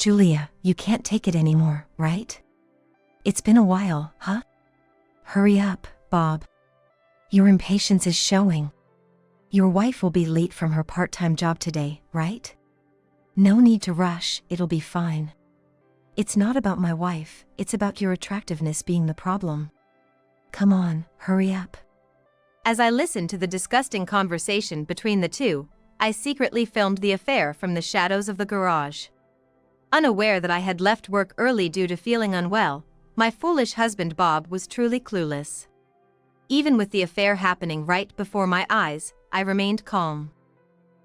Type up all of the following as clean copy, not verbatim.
Julia, you can't take it anymore, right? It's been a while, huh? Hurry up, Bob. Your impatience is showing. Your wife will be late from her part-time job today, right? No need to rush, it'll be fine. It's not about my wife, it's about your attractiveness being the problem. Come on, hurry up. As I listened to the disgusting conversation between the two, I secretly filmed the affair from the shadows of the garage. Unaware that I had left work early due to feeling unwell, my foolish husband Bob was truly clueless. Even with the affair happening right before my eyes, I remained calm.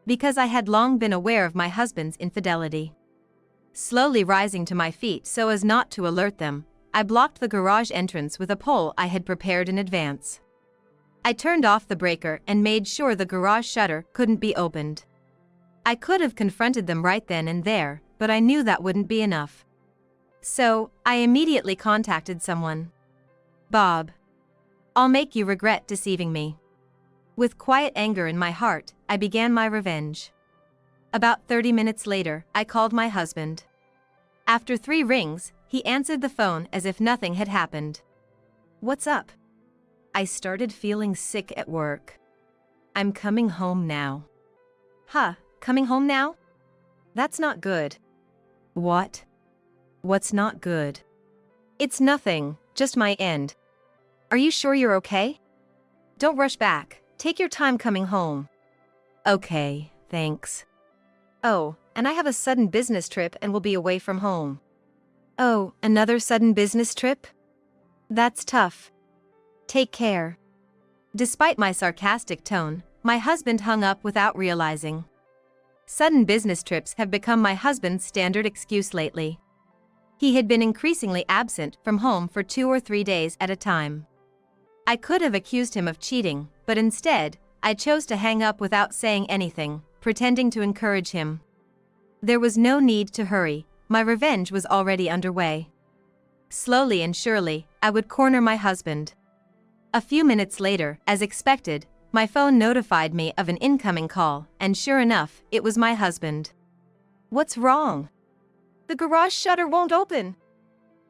Because I had long been aware of my husband's infidelity. Slowly rising to my feet so as not to alert them, I blocked the garage entrance with a pole I had prepared in advance. I turned off the breaker and made sure the garage shutter couldn't be opened. I could have confronted them right then and there, but I knew that wouldn't be enough. So, I immediately contacted someone. Bob. I'll make you regret deceiving me. With quiet anger in my heart, I began my revenge. About 30 minutes later, I called my husband. After 3 rings, he answered the phone as if nothing had happened. What's up? I started feeling sick at work. I'm coming home now. Huh, coming home now? That's not good. What? What's not good? It's nothing, just my end. Are you sure you're okay? Don't rush back, take your time coming home. Okay, thanks. Oh, and I have a sudden business trip and will be away from home. Oh, another sudden business trip? That's tough. Take care. Despite my sarcastic tone, my husband hung up without realizing. Sudden business trips have become my husband's standard excuse lately. He had been increasingly absent from home for 2 or 3 days at a time. I could have accused him of cheating, but instead, I chose to hang up without saying anything, pretending to encourage him. There was no need to hurry, my revenge was already underway. Slowly and surely, I would corner my husband. A few minutes later, as expected, my phone notified me of an incoming call, and sure enough, it was my husband. What's wrong? The garage shutter won't open.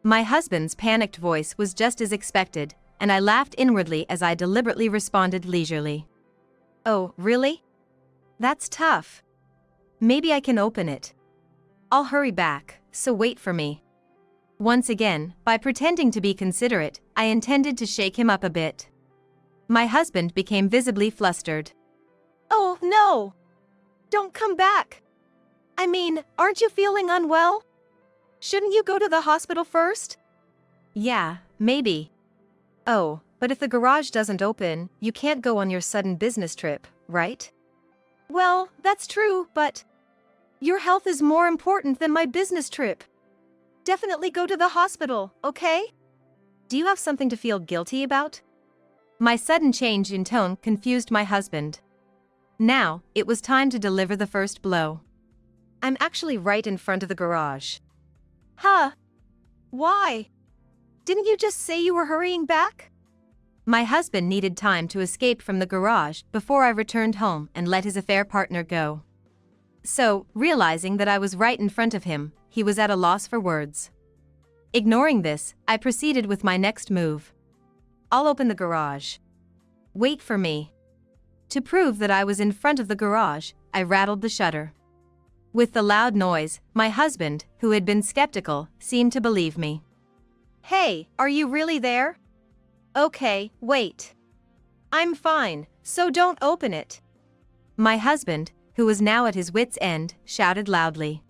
My husband's panicked voice was just as expected, and I laughed inwardly as I deliberately responded leisurely. Oh, really? That's tough. Maybe I can open it. I'll hurry back, so wait for me. Once again, by pretending to be considerate, I intended to shake him up a bit. My husband became visibly flustered. Oh, no! Don't come back! I mean, aren't you feeling unwell? Shouldn't you go to the hospital first? Yeah, maybe. Oh, but if the garage doesn't open, you can't go on your sudden business trip, right? Well, that's true, but your health is more important than my business trip. Definitely go to the hospital, okay? Do you have something to feel guilty about? My sudden change in tone confused my husband. Now, it was time to deliver the first blow. I'm actually right in front of the garage. Huh? Why? Didn't you just say you were hurrying back? My husband needed time to escape from the garage before I returned home and let his affair partner go. So, realizing that I was right in front of him, he was at a loss for words. Ignoring this, I proceeded with my next move. I'll open the garage. Wait for me. To prove that I was in front of the garage, I rattled the shutter. With the loud noise, my husband, who had been skeptical, seemed to believe me. Hey, are you really there? Okay, wait. I'm fine, so don't open it. My husband, who was now at his wits' end, shouted loudly.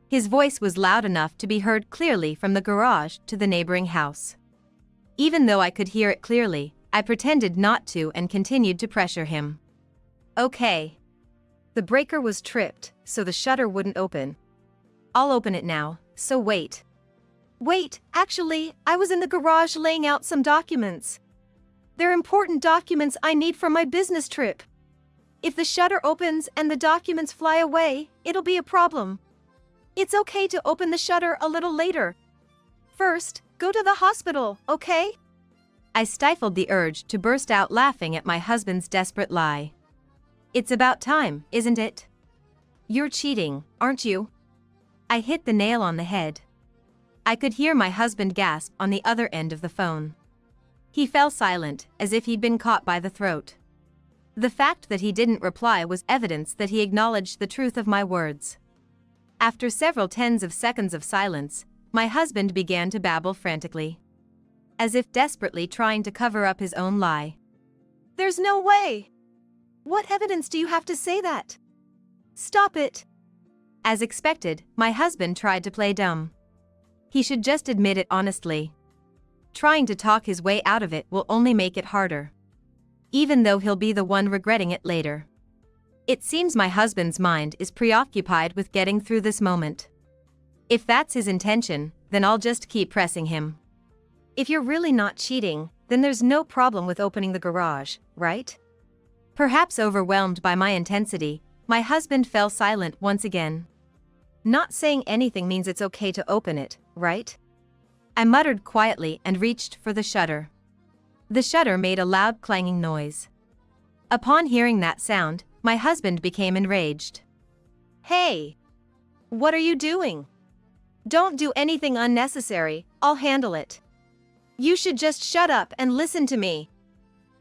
His voice was loud enough to be heard clearly from the garage to the neighboring house. Even though I could hear it clearly, I pretended not to and continued to pressure him. Okay. The breaker was tripped, so the shutter wouldn't open. I'll open it now, so wait. Wait, actually, I was in the garage laying out some documents. They're important documents I need for my business trip. If the shutter opens and the documents fly away, it'll be a problem. It's okay to open the shutter a little later. First, go to the hospital, okay? I stifled the urge to burst out laughing at my husband's desperate lie. It's about time, isn't it? You're cheating, aren't you? I hit the nail on the head. I could hear my husband gasp on the other end of the phone. He fell silent, as if he'd been caught by the throat. The fact that he didn't reply was evidence that he acknowledged the truth of my words. After several tens of seconds of silence, my husband began to babble frantically, as if desperately trying to cover up his own lie. There's no way! What evidence do you have to say that? Stop it! As expected, my husband tried to play dumb. He should just admit it honestly. Trying to talk his way out of it will only make it harder, even though he'll be the one regretting it later. It seems my husband's mind is preoccupied with getting through this moment. If that's his intention, then I'll just keep pressing him. If you're really not cheating, then there's no problem with opening the garage, right? Perhaps overwhelmed by my intensity, my husband fell silent once again. Not saying anything means it's okay to open it, right? I muttered quietly and reached for the shutter. The shutter made a loud clanging noise. Upon hearing that sound, my husband became enraged. Hey! What are you doing? Don't do anything unnecessary, I'll handle it. You should just shut up and listen to me.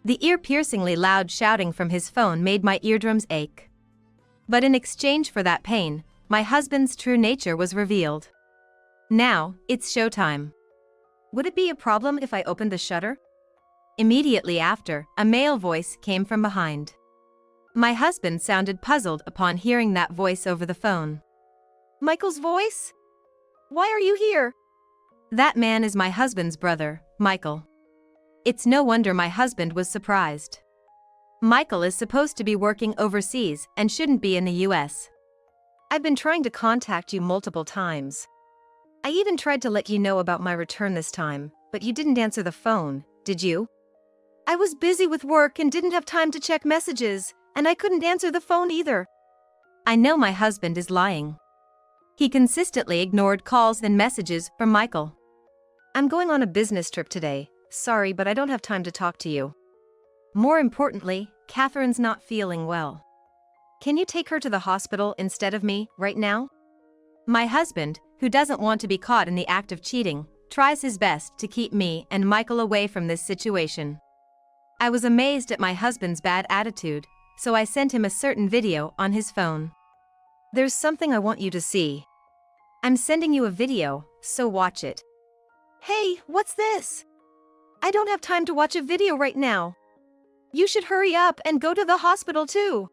The ear-piercingly loud shouting from his phone made my eardrums ache. But in exchange for that pain, my husband's true nature was revealed. Now, it's showtime. Would it be a problem if I opened the shutter? Immediately after, a male voice came from behind. My husband sounded puzzled upon hearing that voice over the phone. Michael's voice? Why are you here? That man is my husband's brother, Michael. It's no wonder my husband was surprised. Michael is supposed to be working overseas and shouldn't be in the US. I've been trying to contact you multiple times. I even tried to let you know about my return this time, but you didn't answer the phone, did you? I was busy with work and didn't have time to check messages, and I couldn't answer the phone either. I know my husband is lying. He consistently ignored calls and messages from Michael. I'm going on a business trip today. Sorry, but I don't have time to talk to you. More importantly, Catherine's not feeling well. Can you take her to the hospital instead of me, right now? My husband, who doesn't want to be caught in the act of cheating, tries his best to keep me and Michael away from this situation. I was amazed at my husband's bad attitude, so I sent him a certain video on his phone. There's something I want you to see. I'm sending you a video, so watch it. Hey, what's this? I don't have time to watch a video right now. You should hurry up and go to the hospital too.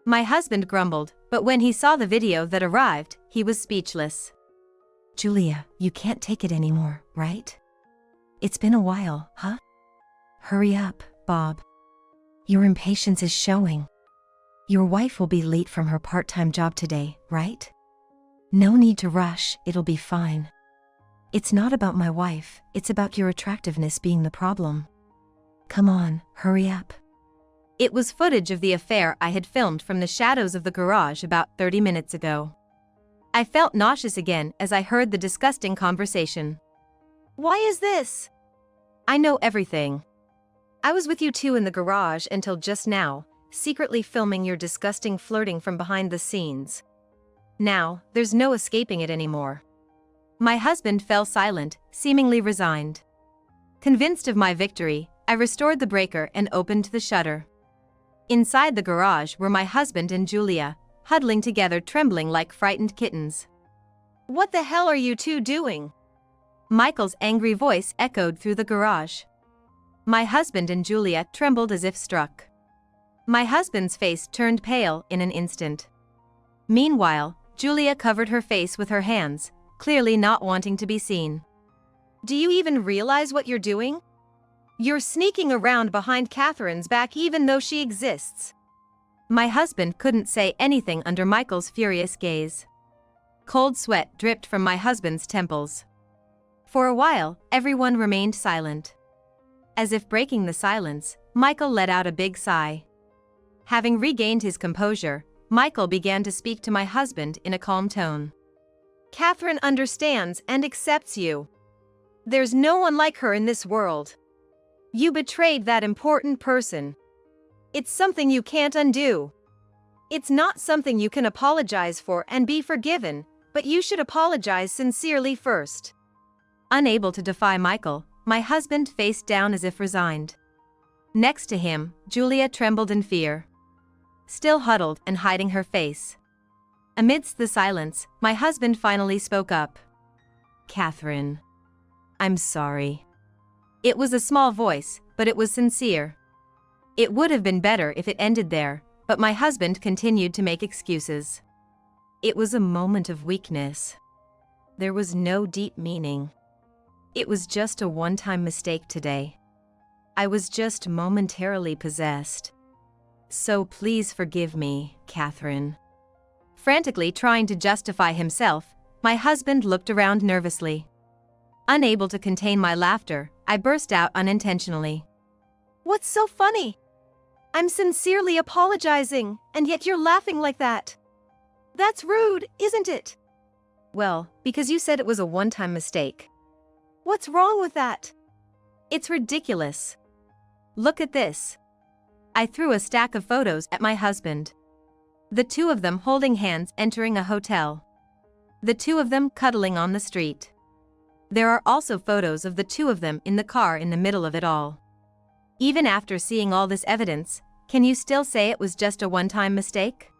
My husband grumbled, but when he saw the video that arrived, he was speechless. Julia, you can't take it anymore, right? It's been a while, huh? Hurry up, Bob. Your impatience is showing. Your wife will be late from her part-time job today, right? No need to rush, it'll be fine. It's not about my wife, it's about your attractiveness being the problem. Come on, hurry up. It was footage of the affair I had filmed from the shadows of the garage about 30 minutes ago. I felt nauseous again as I heard the disgusting conversation. Why is this? I know everything. I was with you two in the garage until just now, secretly filming your disgusting flirting from behind the scenes. Now, there's no escaping it anymore. My husband fell silent, seemingly resigned. Convinced of my victory, I restored the breaker and opened the shutter. Inside the garage were my husband and Julia, huddling together, trembling like frightened kittens. What the hell are you two doing? Michael's angry voice echoed through the garage. My husband and Julia trembled as if struck. My husband's face turned pale in an instant. Meanwhile, Julia covered her face with her hands, clearly not wanting to be seen. Do you even realize what you're doing? You're sneaking around behind Catherine's back even though she exists. My husband couldn't say anything under Michael's furious gaze. Cold sweat dripped from my husband's temples. For a while, everyone remained silent. As if breaking the silence, Michael let out a big sigh. Having regained his composure, Michael began to speak to my husband in a calm tone. Catherine understands and accepts you. There's no one like her in this world. You betrayed that important person. It's something you can't undo. It's not something you can apologize for and be forgiven, But you should apologize sincerely first. Unable to defy Michael, my husband faced down as if resigned. Next to him, Julia trembled in fear, still huddled and hiding her face. Amidst the silence, my husband finally spoke up. "Catherine, I'm sorry." It was a small voice, but it was sincere. It would have been better if it ended there, but my husband continued to make excuses. It was a moment of weakness. There was no deep meaning. It was just a one-time mistake today. I was just momentarily possessed. So please forgive me, Catherine. Frantically trying to justify himself, my husband looked around nervously. Unable to contain my laughter, I burst out unintentionally. "What's so funny? I'm sincerely apologizing, and yet you're laughing like that. That's rude, isn't it?" "Well, because you said it was a one-time mistake." "What's wrong with that?" "It's ridiculous. Look at this." I threw a stack of photos at my husband. The two of them holding hands entering a hotel. The two of them cuddling on the street. There are also photos of the two of them in the car in the middle of it all. Even after seeing all this evidence, can you still say it was just a one-time mistake?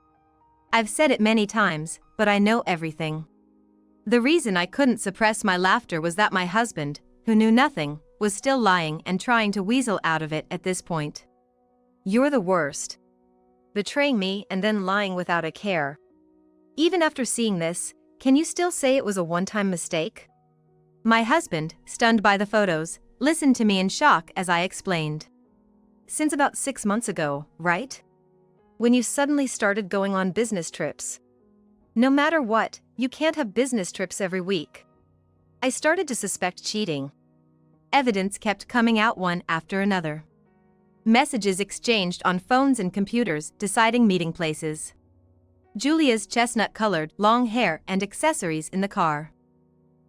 I've said it many times, but I know everything. The reason I couldn't suppress my laughter was that my husband, who knew nothing, was still lying and trying to weasel out of it at this point. "You're the worst. Betraying me and then lying without a care. Even after seeing this, can you still say it was a one-time mistake?" My husband, stunned by the photos, listened to me in shock as I explained. "Since about 6 months ago, right? When you suddenly started going on business trips. No matter what, you can't have business trips every week. I started to suspect cheating. Evidence kept coming out one after another. Messages exchanged on phones and computers deciding meeting places. Julia's chestnut-colored, long hair and accessories in the car.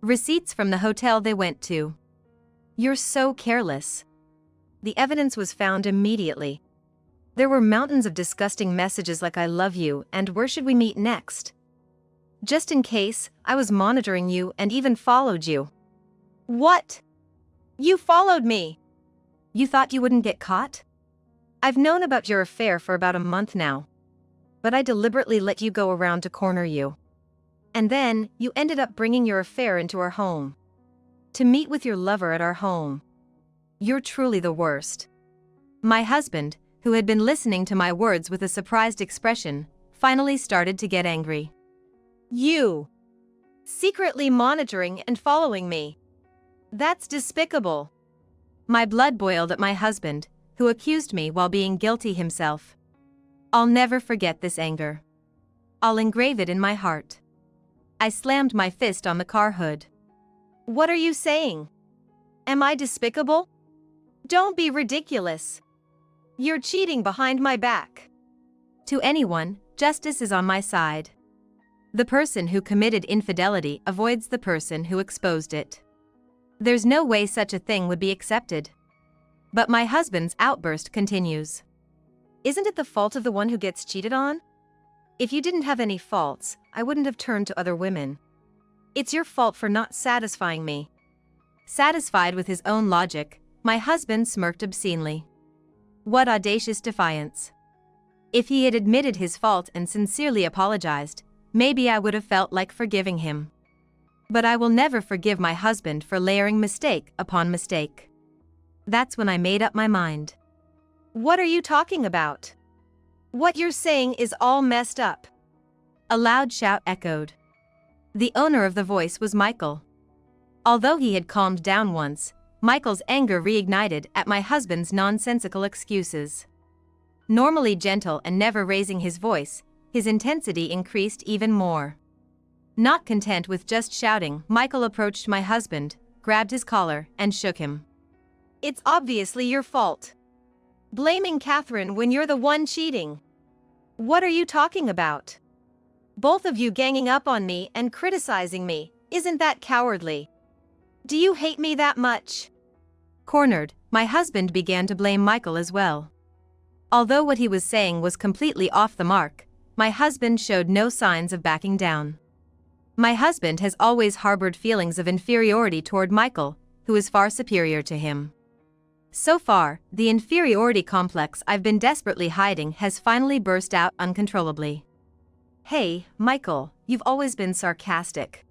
Receipts from the hotel they went to. You're so careless." The evidence was found immediately. There were mountains of disgusting messages like "I love you" and "Where should we meet next?" Just in case, I was monitoring you and even followed you. "What? You followed me? You thought you wouldn't get caught? I've known about your affair for about a month now. But I deliberately let you go around to corner you. And then, you ended up bringing your affair into our home. To meet with your lover at our home. You're truly the worst." My husband, who had been listening to my words with a surprised expression, finally started to get angry. "You! Secretly monitoring and following me. That's despicable." My blood boiled at my husband, who accused me while being guilty himself. I'll never forget this anger. I'll engrave it in my heart. I slammed my fist on the car hood. "What are you saying? Am I despicable? Don't be ridiculous. You're cheating behind my back." To anyone, justice is on my side. The person who committed infidelity avoids the person who exposed it. There's no way such a thing would be accepted. But my husband's outburst continues. "Isn't it the fault of the one who gets cheated on? If you didn't have any faults, I wouldn't have turned to other women. It's your fault for not satisfying me." Satisfied with his own logic, my husband smirked obscenely. What audacious defiance. If he had admitted his fault and sincerely apologized, maybe I would have felt like forgiving him. But I will never forgive my husband for layering mistake upon mistake. That's when I made up my mind. "What are you talking about? What you're saying is all messed up." A loud shout echoed. The owner of the voice was Michael. Although he had calmed down once, Michael's anger reignited at my husband's nonsensical excuses. Normally gentle and never raising his voice, his intensity increased even more. Not content with just shouting, Michael approached my husband, grabbed his collar, and shook him. "It's obviously your fault. Blaming Catherine when you're the one cheating. What are you talking about? Both of you ganging up on me and criticizing me, isn't that cowardly? Do you hate me that much?" Cornered, my husband began to blame Michael as well. Although what he was saying was completely off the mark, my husband showed no signs of backing down. My husband has always harbored feelings of inferiority toward Michael, who is far superior to him. So far, the inferiority complex I've been desperately hiding has finally burst out uncontrollably. Hey, Michael, you've always been sarcastic.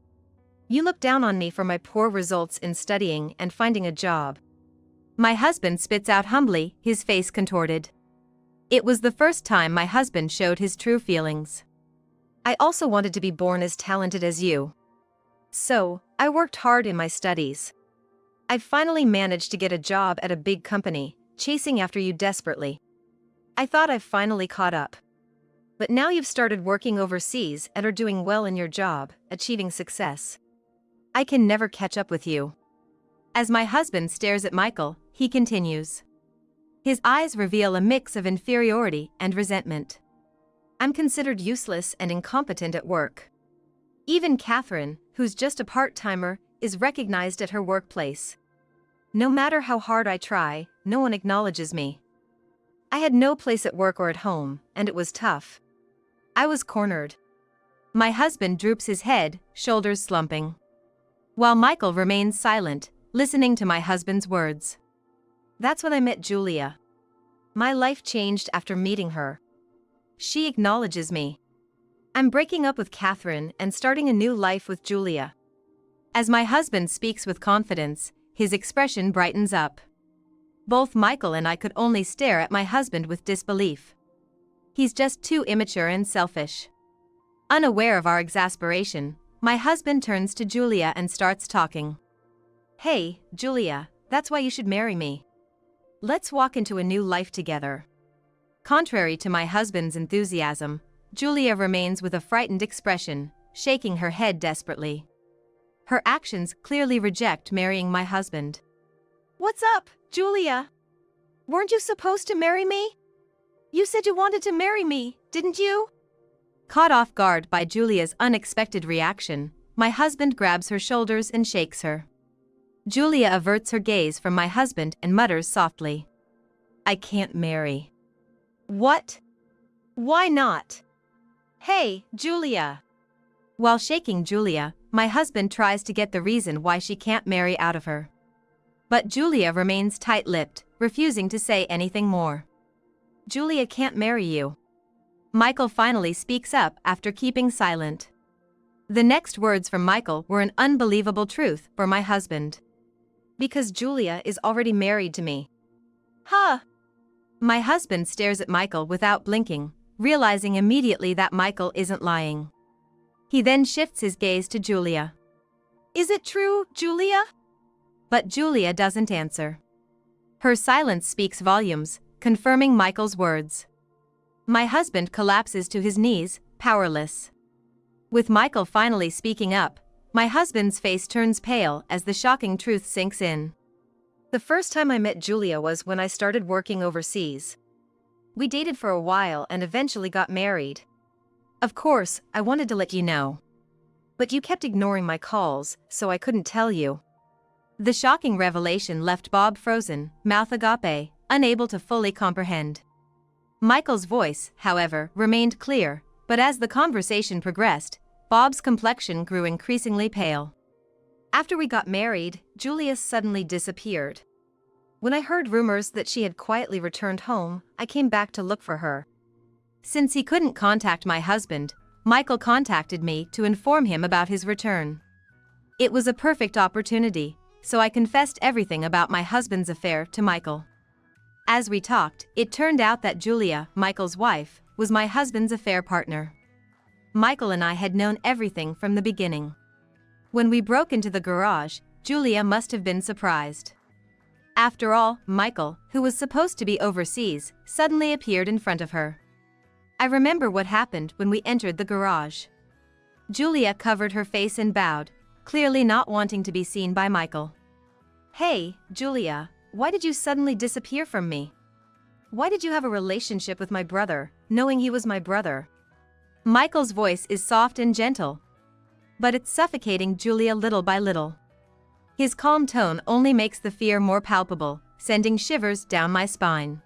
You look down on me for my poor results in studying and finding a job. My husband spits out humbly, his face contorted. It was the first time my husband showed his true feelings. I also wanted to be born as talented as you. So, I worked hard in my studies. I finally managed to get a job at a big company, chasing after you desperately. I thought I've finally caught up. But now you've started working overseas and are doing well in your job, achieving success. I can never catch up with you. As my husband stares at Michael, he continues. His eyes reveal a mix of inferiority and resentment. I'm considered useless and incompetent at work. Even Catherine, who's just a part-timer, is recognized at her workplace. No matter how hard I try, no one acknowledges me. I had no place at work or at home, and it was tough. I was cornered. My husband droops his head, shoulders slumping. While Michael remains silent, listening to my husband's words. That's when I met Julia. My life changed after meeting her. She acknowledges me. I'm breaking up with Catherine and starting a new life with Julia. As my husband speaks with confidence, his expression brightens up. Both Michael and I could only stare at my husband with disbelief. He's just too immature and selfish. Unaware of our exasperation, my husband turns to Julia and starts talking. Hey, Julia, that's why you should marry me. Let's walk into a new life together. Contrary to my husband's enthusiasm, Julia remains with a frightened expression, shaking her head desperately. Her actions clearly reject marrying my husband. What's up, Julia? Weren't you supposed to marry me? You said you wanted to marry me, didn't you? Caught off guard by Julia's unexpected reaction, my husband grabs her shoulders and shakes her. Julia averts her gaze from my husband and mutters softly. I can't marry. What? Why not? Hey, Julia. While shaking Julia, my husband tries to get the reason why she can't marry out of her. But Julia remains tight-lipped, refusing to say anything more. Julia can't marry you. Michael finally speaks up after keeping silent. The next words from Michael were an unbelievable truth for my husband. Because Julia is already married to me. Huh? My husband stares at Michael without blinking, realizing immediately that Michael isn't lying. He then shifts his gaze to Julia. Is it true, Julia? But Julia doesn't answer. Her silence speaks volumes, confirming Michael's words. My husband collapses to his knees, powerless. With Michael finally speaking up, my husband's face turns pale as the shocking truth sinks in. The first time I met Julia was when I started working overseas. We dated for a while and eventually got married. Of course, I wanted to let you know. But you kept ignoring my calls, so I couldn't tell you. The shocking revelation left Bob frozen, mouth agape, unable to fully comprehend. Michael's voice, however, remained clear, but as the conversation progressed, Bob's complexion grew increasingly pale. After we got married, Julia suddenly disappeared. When I heard rumors that she had quietly returned home, I came back to look for her. Since he couldn't contact my husband, Michael contacted me to inform him about his return. It was a perfect opportunity, so I confessed everything about my husband's affair to Michael. As we talked, it turned out that Julia, Michael's wife, was my husband's affair partner. Michael and I had known everything from the beginning. When we broke into the garage, Julia must have been surprised. After all, Michael, who was supposed to be overseas, suddenly appeared in front of her. I remember what happened when we entered the garage. Julia covered her face and bowed, clearly not wanting to be seen by Michael. Hey, Julia, why did you suddenly disappear from me? Why did you have a relationship with my brother, knowing he was my brother? Michael's voice is soft and gentle, but it's suffocating Julia little by little. His calm tone only makes the fear more palpable, sending shivers down my spine.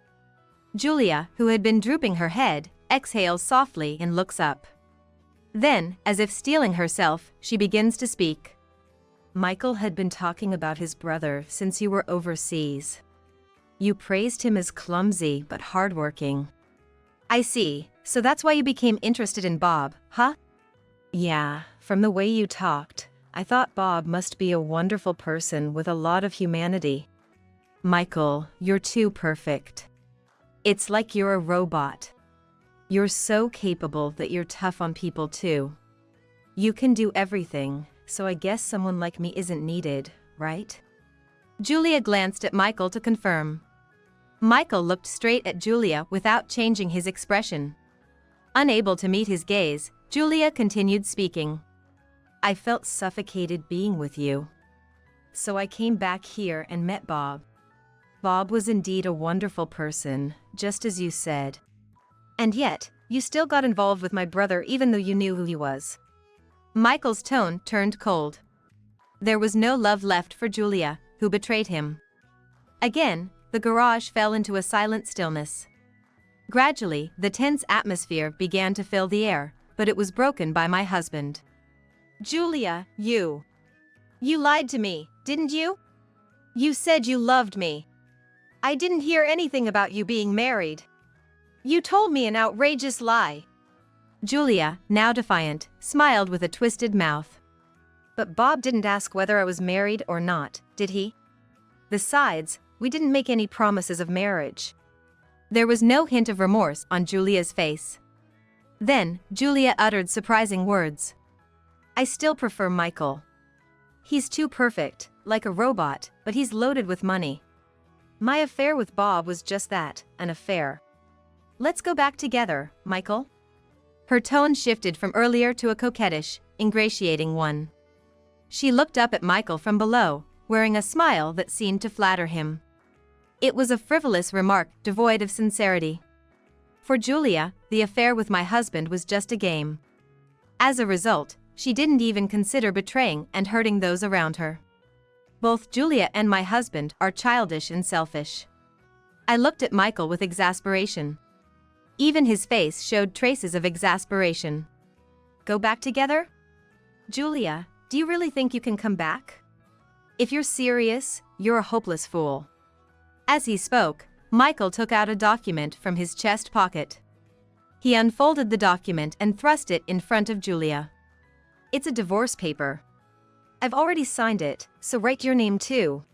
Julia, who had been drooping her head, exhales softly and looks up. Then, as if steeling herself, she begins to speak. Michael had been talking about his brother since you were overseas. You praised him as clumsy but hardworking. I see, so that's why you became interested in Bob, huh? Yeah, from the way you talked, I thought Bob must be a wonderful person with a lot of humanity. Michael, you're too perfect. It's like you're a robot. You're so capable that you're tough on people too. You can do everything, so I guess someone like me isn't needed, right? Julia glanced at Michael to confirm. Michael looked straight at Julia without changing his expression. Unable to meet his gaze, Julia continued speaking. I felt suffocated being with you. So I came back here and met Bob. Bob was indeed a wonderful person, just as you said. And yet, you still got involved with my brother even though you knew who he was. Michael's tone turned cold. There was no love left for Julia, who betrayed him. Again, the garage fell into a silent stillness. Gradually, the tense atmosphere began to fill the air, but it was broken by my husband. Julia, you lied to me, didn't you? You said you loved me. I didn't hear anything about you being married. You told me an outrageous lie. Julia, now defiant, smiled with a twisted mouth. But Bob didn't ask whether I was married or not, did he? Besides, we didn't make any promises of marriage. There was no hint of remorse on Julia's face. Then, Julia uttered surprising words. I still prefer Michael. He's too perfect, like a robot, but he's loaded with money. My affair with Bob was just that, an affair. Let's go back together, Michael. Her tone shifted from earlier to a coquettish, ingratiating one. She looked up at Michael from below, wearing a smile that seemed to flatter him. It was a frivolous remark devoid of sincerity. For Julia, the affair with my husband was just a game. As a result, she didn't even consider betraying and hurting those around her. Both Julia and my husband are childish and selfish. I looked at Michael with exasperation. Even his face showed traces of exasperation. Go back together? Julia, do you really think you can come back? If you're serious, you're a hopeless fool. As he spoke, Michael took out a document from his chest pocket. He unfolded the document and thrust it in front of Julia. It's a divorce paper. I've already signed it, so write your name too.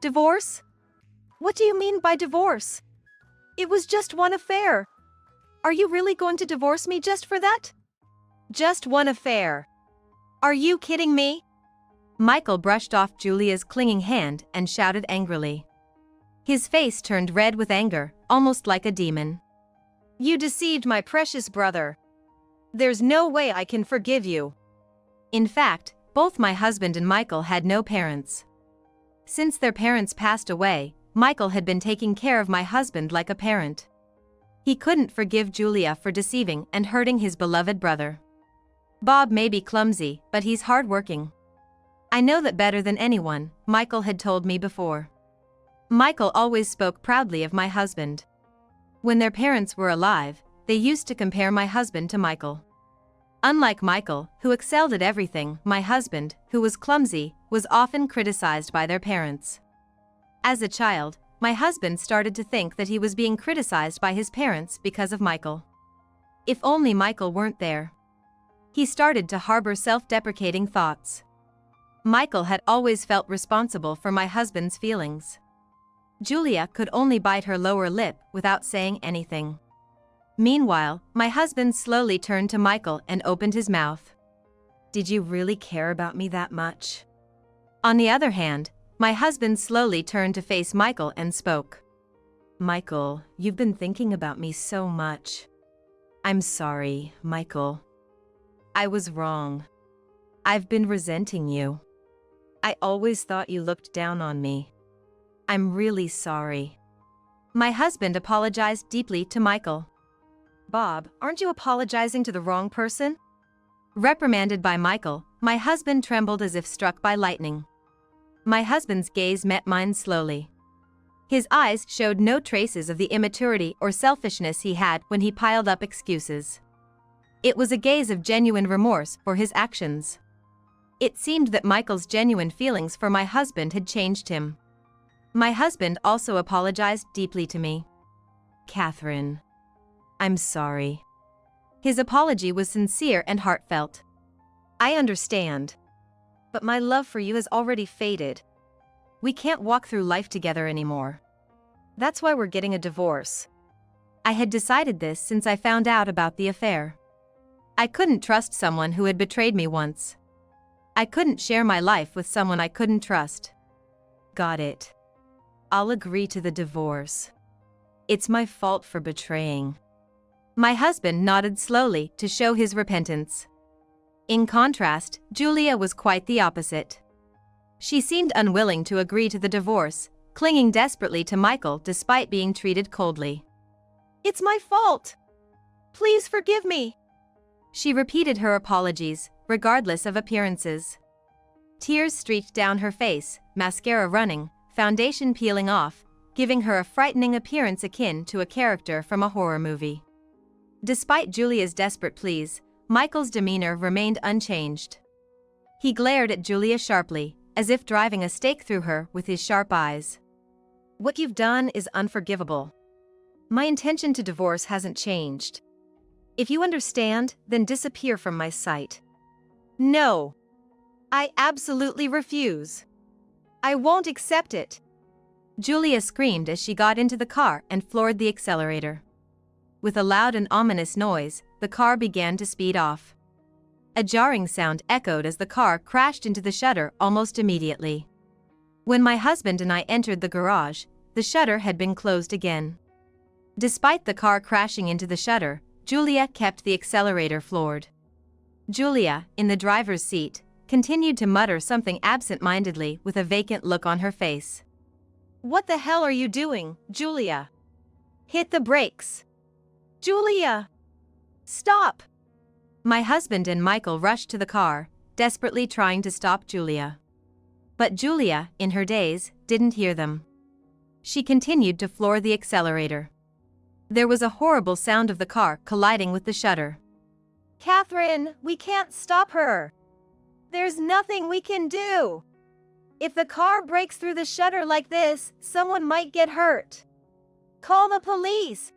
Divorce? What do you mean by divorce? It was just one affair. Are you really going to divorce me just for that? Just one affair. Are you kidding me? Michael brushed off Julia's clinging hand and shouted angrily. His face turned red with anger, almost like a demon. You deceived my precious brother. There's no way I can forgive you. In fact, both my husband and Michael had no parents. Since their parents passed away, Michael had been taking care of my husband like a parent. He couldn't forgive Julia for deceiving and hurting his beloved brother. Bob may be clumsy, but he's hardworking. I know that better than anyone, Michael had told me before. Michael always spoke proudly of my husband. When their parents were alive, they used to compare my husband to Michael. Unlike Michael, who excelled at everything, my husband, who was clumsy, was often criticized by their parents. As a child, my husband started to think that he was being criticized by his parents because of Michael. If only Michael weren't there. He started to harbor self-deprecating thoughts. Michael had always felt responsible for my husband's feelings. Julia could only bite her lower lip without saying anything. Meanwhile, my husband slowly turned to Michael and opened his mouth. Did you really care about me that much? On the other hand, my husband slowly turned to face Michael and spoke. Michael, you've been thinking about me so much. I'm sorry, Michael. I was wrong. I've been resenting you. I always thought you looked down on me. I'm really sorry. My husband apologized deeply to Michael. Bob, aren't you apologizing to the wrong person? Reprimanded by Michael, my husband trembled as if struck by lightning. My husband's gaze met mine slowly. His eyes showed no traces of the immaturity or selfishness he had when he piled up excuses. It was a gaze of genuine remorse for his actions. It seemed that Michael's genuine feelings for my husband had changed him. My husband also apologized deeply to me. "Catherine, I'm sorry." His apology was sincere and heartfelt. "I understand. But my love for you has already faded. We can't walk through life together anymore. That's why we're getting a divorce." I had decided this since I found out about the affair. I couldn't trust someone who had betrayed me once. I couldn't share my life with someone I couldn't trust. "Got it. I'll agree to the divorce. It's my fault for betraying." My husband nodded slowly to show his repentance. In contrast, Julia was quite the opposite. She seemed unwilling to agree to the divorce, clinging desperately to Michael despite being treated coldly. "It's my fault. Please forgive me." She repeated her apologies, regardless of appearances. Tears streaked down her face, mascara running, foundation peeling off, giving her a frightening appearance akin to a character from a horror movie. Despite Julia's desperate pleas, Michael's demeanor remained unchanged. He glared at Julia sharply, as if driving a stake through her with his sharp eyes. "What you've done is unforgivable. My intention to divorce hasn't changed. If you understand, then disappear from my sight." "No. I absolutely refuse. I won't accept it." Julia screamed as she got into the car and floored the accelerator. With a loud and ominous noise, the car began to speed off. A jarring sound echoed as the car crashed into the shutter almost immediately. When my husband and I entered the garage, the shutter had been closed again. Despite the car crashing into the shutter, Julia kept the accelerator floored. Julia, in the driver's seat, continued to mutter something absent-mindedly with a vacant look on her face. "What the hell are you doing, Julia? Hit the brakes. Julia! Stop!" My husband and Michael rushed to the car, desperately trying to stop Julia. But Julia, in her daze, didn't hear them. She continued to floor the accelerator. There was a horrible sound of the car colliding with the shutter. "Catherine, we can't stop her. There's nothing we can do. If the car breaks through the shutter like this, someone might get hurt. Call the police."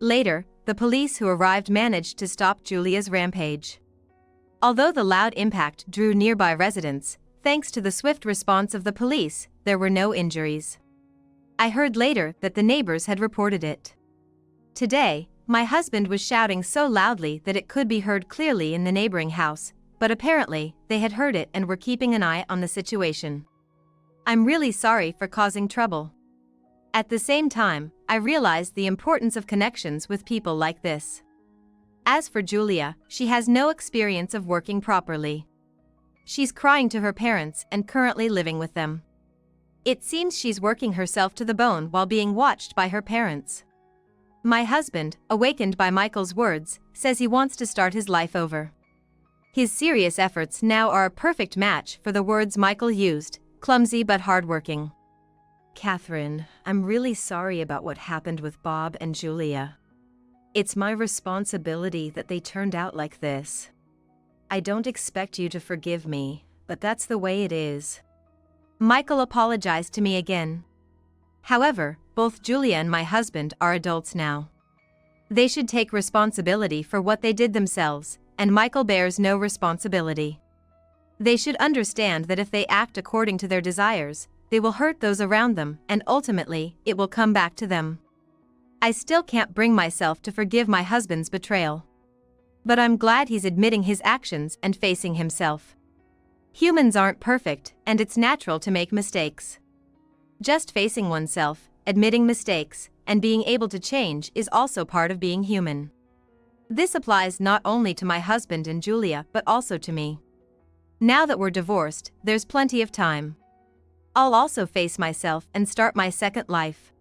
Later, the police who arrived managed to stop Julia's rampage. Although the loud impact drew nearby residents, thanks to the swift response of the police, there were no injuries. I heard later that the neighbors had reported it. Today, my husband was shouting so loudly that it could be heard clearly in the neighboring house, but apparently, they had heard it and were keeping an eye on the situation. I'm really sorry for causing trouble. At the same time, I realized the importance of connections with people like this. As for Julia, she has no experience of working properly. She's crying to her parents and currently living with them. It seems she's working herself to the bone while being watched by her parents. My husband, awakened by Michael's words, says he wants to start his life over. His serious efforts now are a perfect match for the words Michael used, clumsy but hardworking. "Catherine, I'm really sorry about what happened with Bob and Julia. It's my responsibility that they turned out like this. I don't expect you to forgive me, but that's the way it is." Michael apologized to me again. However, both Julia and my husband are adults now. They should take responsibility for what they did themselves, and Michael bears no responsibility. They should understand that if they act according to their desires, they will hurt those around them, and ultimately, it will come back to them. I still can't bring myself to forgive my husband's betrayal. But I'm glad he's admitting his actions and facing himself. Humans aren't perfect, and it's natural to make mistakes. Just facing oneself, admitting mistakes, and being able to change is also part of being human. This applies not only to my husband and Julia but also to me. Now that we're divorced, there's plenty of time. I'll also face myself and start my second life.